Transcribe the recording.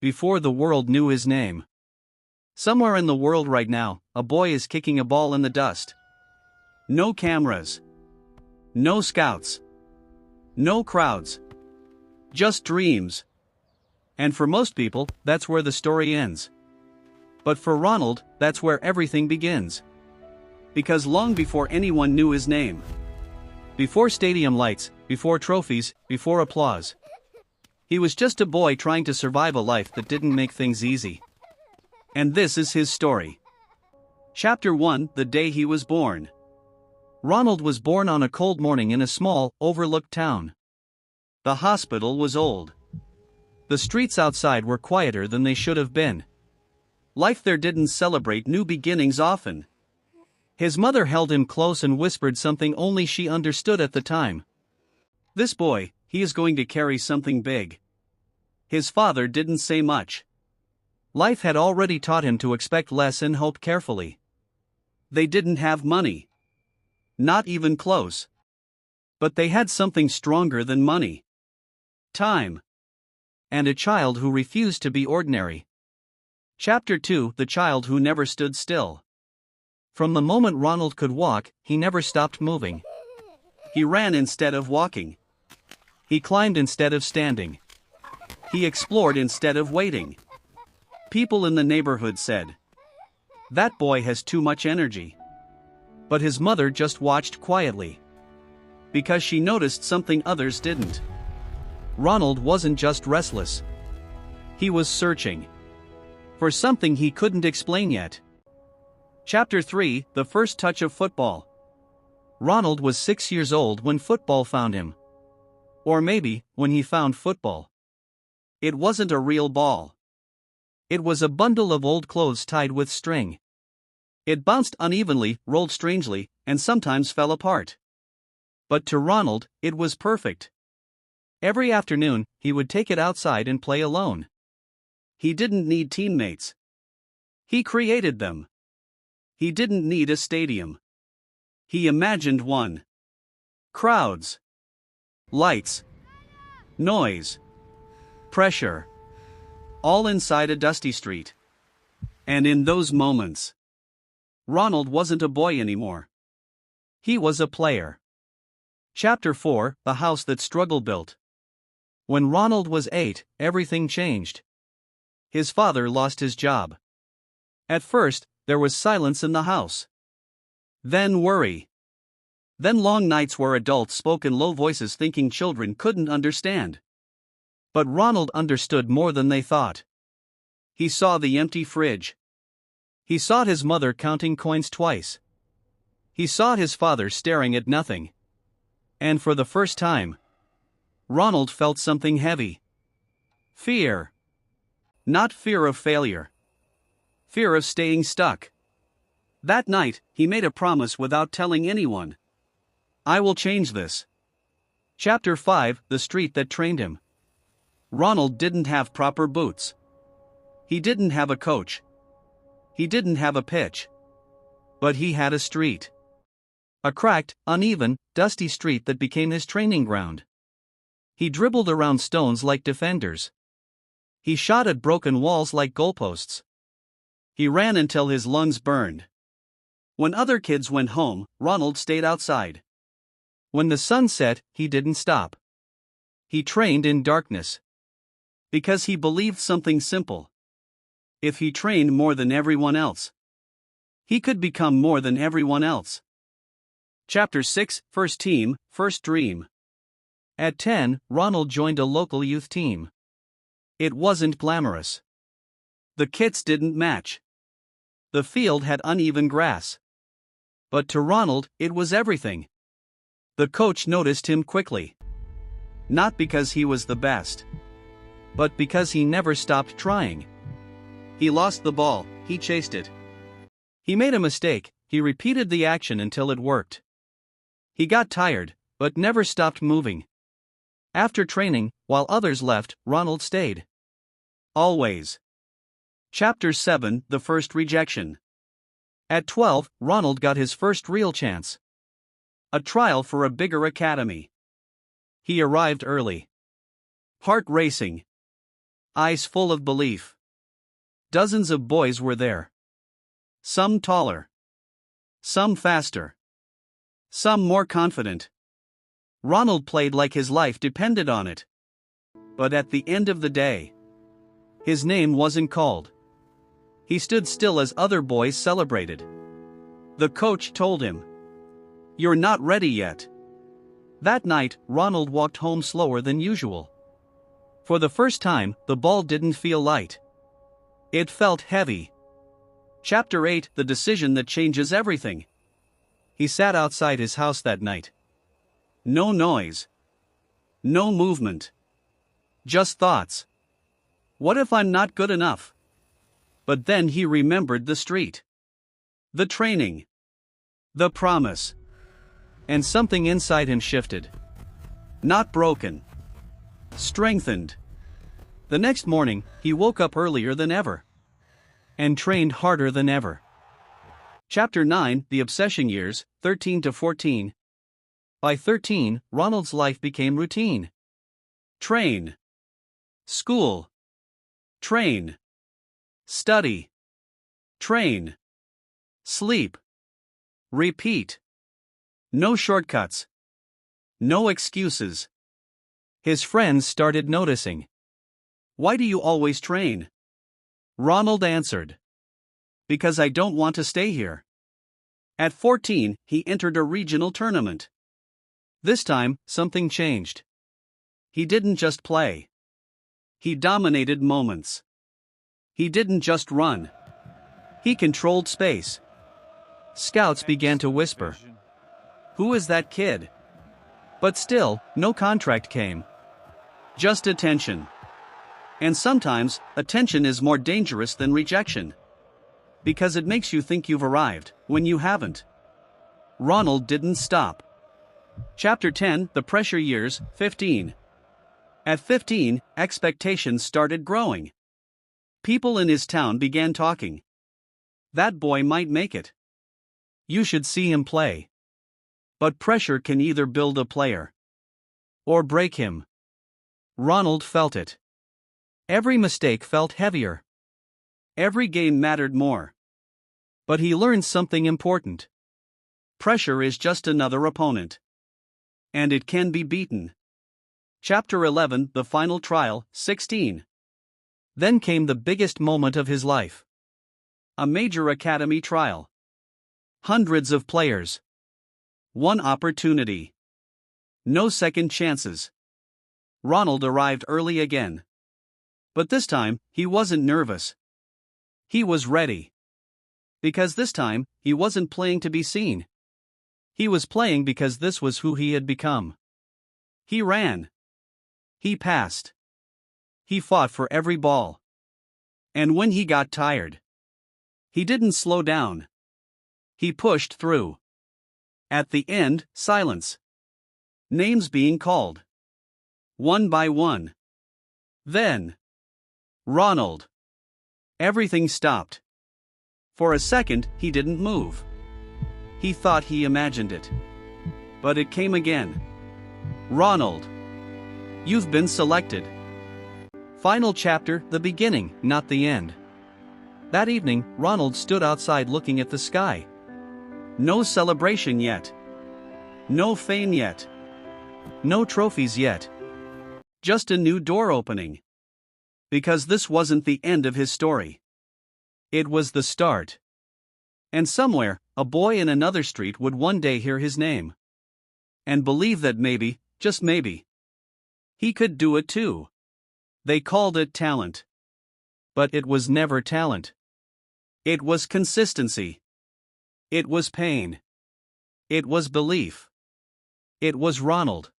before the world knew his name. Somewhere in the world right now, a boy is kicking a ball in the dust. No cameras. No scouts. No crowds. Just dreams. And for most people, that's where the story ends. But for Ronald, that's where everything begins. Because long before anyone knew his name, before stadium lights, before trophies, before applause, he was just a boy trying to survive a life that didn't make things easy. And this is his story. Chapter 1: The Day He Was Born. Ronald was born on a cold morning in a small, overlooked town. The hospital was old. The streets outside were quieter than they should have been. Life there didn't celebrate new beginnings often. His mother held him close and whispered something only she understood at the time. "This boy, he is going to carry something big." His father didn't say much. Life had already taught him to expect less and hope carefully. They didn't have money. Not even close. But they had something stronger than money. Time. And a child who refused to be ordinary. Chapter 2: The Child Who Never Stood Still. From the moment Ronald could walk, he never stopped moving. He ran instead of walking. He climbed instead of standing. He explored instead of waiting. People in the neighborhood said, "That boy has too much energy." But his mother just watched quietly. Because she noticed something others didn't. Ronald wasn't just restless. He was searching for something he couldn't explain yet. Chapter 3: The First Touch of Football. Ronald was 6 years old when football found him. Or maybe, when he found football. It wasn't a real ball. It was a bundle of old clothes tied with string. It bounced unevenly, rolled strangely, and sometimes fell apart. But to Ronald, it was perfect. Every afternoon, he would take it outside and play alone. He didn't need teammates. He created them. He didn't need a stadium. He imagined one. Crowds. Lights. Noise. Pressure. All inside a dusty street. And in those moments, Ronald wasn't a boy anymore. He was a player. Chapter 4: The House That Struggle Built. When Ronald was 8, everything changed. His father lost his job. At first, there was silence in the house. Then worry. Then long nights where adults spoke in low voices thinking children couldn't understand. But Ronald understood more than they thought. He saw the empty fridge. He saw his mother counting coins twice. He saw his father staring at nothing. And for the first time, Ronald felt something heavy. Fear. Not fear of failure. Fear of staying stuck. That night, he made a promise without telling anyone. "I will change this." Chapter 5: The Street That Trained Him. Ronald didn't have proper boots. He didn't have a coach. He didn't have a pitch. But he had a street. A cracked, uneven, dusty street that became his training ground. He dribbled around stones like defenders. He shot at broken walls like goalposts. He ran until his lungs burned. When other kids went home, Ronald stayed outside. When the sun set, he didn't stop. He trained in darkness. Because he believed something simple. If he trained more than everyone else, he could become more than everyone else. Chapter 6: First Team, First Dream. At 10, Ronald joined a local youth team. It wasn't glamorous. The kits didn't match. The field had uneven grass. But to Ronald, it was everything. The coach noticed him quickly. Not because he was the best, but because he never stopped trying. He lost the ball, he chased it. He made a mistake, he repeated the action until it worked. He got tired, but never stopped moving. After training, while others left, Ronald stayed. Always. Chapter 7: The First Rejection. At 12, Ronald got his first real chance. A trial for a bigger academy. He arrived early. Heart racing. eyes full of belief. Dozens of boys were there. Some taller. Some faster. Some more confident. Ronald played like his life depended on it. But at the end of the day, his name wasn't called. He stood still as other boys celebrated. The coach told him, "You're not ready yet." That night, Ronald walked home slower than usual. For the first time, the ball didn't feel light. It felt heavy. Chapter 8: The Decision That Changes Everything. He sat outside his house that night. No noise. No movement. Just thoughts. What if I'm not good enough? But then he remembered the street. The training. The promise. And something inside him shifted. Not broken. Strengthened. The next morning, he woke up earlier than ever. And trained harder than ever. Chapter 9: The Obsession Years, 13 to 14. By 13, Ronald's life became routine. Train. School. Train. Study. Train. Sleep. Repeat. No shortcuts. No excuses. His friends started noticing. "Why do you always train?" Ronald answered. "Because I don't want to stay here." At 14, he entered a regional tournament. This time, something changed. He didn't just play. He dominated moments. He didn't just run. He controlled space. Scouts began to whisper, "Who is that kid?" But still, no contract came. Just attention. And sometimes, attention is more dangerous than rejection. Because it makes you think you've arrived, when you haven't. Ronald didn't stop. Chapter 10: The Pressure Years, 15. At 15, expectations started growing. People in his town began talking. That boy might make it. You should see him play. But pressure can either build a player or break him. Ronald felt it. Every mistake felt heavier. Every game mattered more. But he learned something important. Pressure is just another opponent. And it can be beaten. Chapter 11: The Final Trial, 16. Then came the biggest moment of his life. A major academy trial. Hundreds of players. One opportunity. No second chances. Ronald arrived early again. But this time, he wasn't nervous. He was ready. Because this time, he wasn't playing to be seen. He was playing because this was who he had become. He ran. He passed. He fought for every ball. And when he got tired, he didn't slow down. He pushed through. At the end, silence. Names being called. One by one. Then, Ronald. Everything stopped. For a second, he didn't move. He thought he imagined it. But it came again. Ronald. You've been selected. Final chapter: The beginning, not the end. That evening, Ronald stood outside looking at the sky. No celebration yet. No fame yet. No trophies yet. Just a new door opening. Because this wasn't the end of his story. It was the start. And somewhere, a boy in another street would one day hear his name. And believe that maybe, just maybe, he could do it too. They called it talent. But it was never talent. It was consistency. It was pain. It was belief. It was Ronald.